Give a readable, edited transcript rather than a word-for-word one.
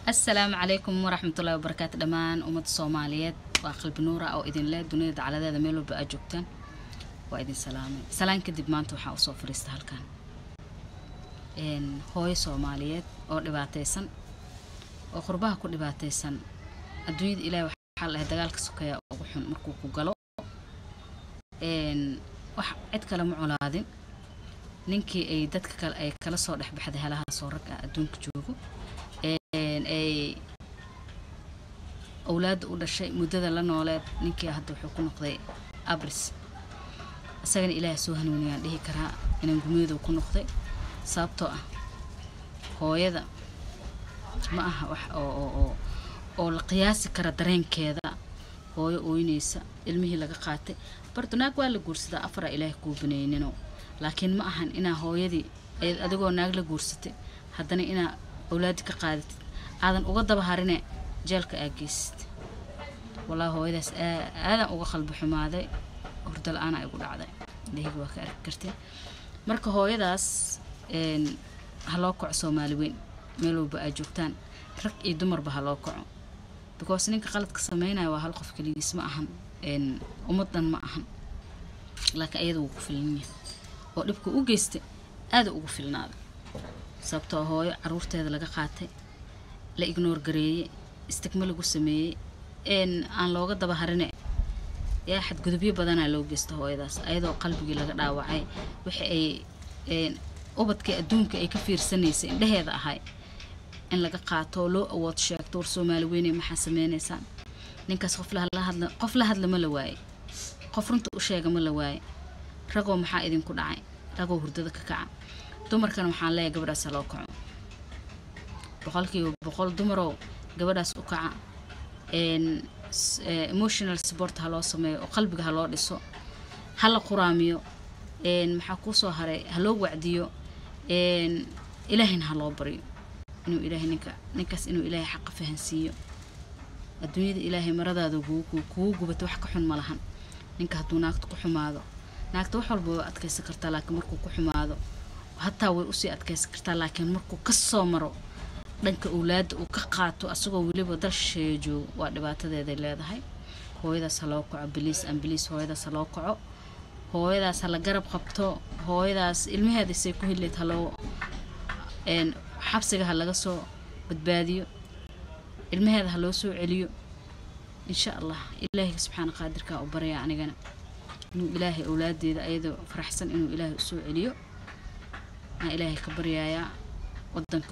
السلام عليكم ورحمة الله وبركاته دمان أمة الصوماليات وقلب نورة أو إذن لا دنيا على ذا ميلو بأجوبتن وإذن سلام كدب ما أنتو حاوصو فريست هالكان إن هوي صوماليات أو لباتيسن أو خربها كل لباتيسن الدنيا إلى وحال هدقالك سكايا أو وحن مركوكو قلو إن عد كلام علادين نينكي أي دادك أي كلا صورح بحد هلها صورك أدونك جوجو أي أولاد ولا شيء مدة لنا أولاد نيكي هذا حكون قضي أبرز سجن إله سوهن ونيان ليه كره إن جميد وكون قضي سابطة هو هذا ما وح أو القياس كردرين كذا هو وينيسا المه لقى قاتي برضو ولا جورسة أفرع إله كوبنينو لكن ما أهن إنا هو يدي أدقو ناقل جورستي هذا إنا أولادك قادت هذا أقدر بهارنا جالك أجست والله هو هذا أقخل بحماده ورد الآن أقول عذا اللي هو كرتي مركه هو يداس إن هلاقع سومالوين ملو بأجوبتان رك يدمر بهلاقع because إنك خلت كسمينا وهالقف كلي اسمعهم إن أمضنا معهم لك أيضا وقفلني ولبكو أجست هذا وقفلنا sababtoo hooyo caruurteeda laga qaatay la ignore gareeyay istikmal lagu sameeyay aan looga daba harin yaa xad gudubyo badan loo geysto hooyadaas ayadoo qalbigii laga dhaawacay wixii ay ubadkii adduunka ay ka fiirsanaysay indhaheeda ahay in laga qaato loo awood sheegto Soomaali weyn maxaa sameynaysan ninkaas qof la hadla ma la waayay qof runta u sheega ma la waayay ragoo maxaa idin ku dhacay ragoo hurdada ka kaca dumarkan waxaan leeyahay gabadhaas loo kaco boqol dumaro gabadhaas u kaca emotional support ha loo sameeyo oo qalbiga ha loo dhiso hala quraamiyo maxaa ku soo haray ha loo wacdiyo ilaahina ha loo bariyo inuu ilaahay ninkaas inuu ilaahay xaq fahansiiyo adduunyada ilaahay maradaada kugu gubato wax ka xun ma lahan ninka hadduu naagta ku xumaado naagta wax walba way adkaysan kartaa laakiin markuu ku xumaado hatta way u sii adkaysan kartaa laakiin markuu ka soo maro dhanka awlaadda uu ka qaato asagoo waliba dalsheejo waa dhibaatadeeda leedahay hooyadaas loo kaco biliis hooyadaas loo kaco hooyadaas la garab qabto hooyadaas ilmaheeda say ku heleed haloo xabsiga laga soo badbaadiyo ilmaheeda ha loo soo celiyo insha Allah ilaahay subhanahu qaadirka u bariya anigana inuu ilaahay awlaadeeda ayadoo faraxsan inuu ilaahay u soo celiyo إلهي كبريايا ودنك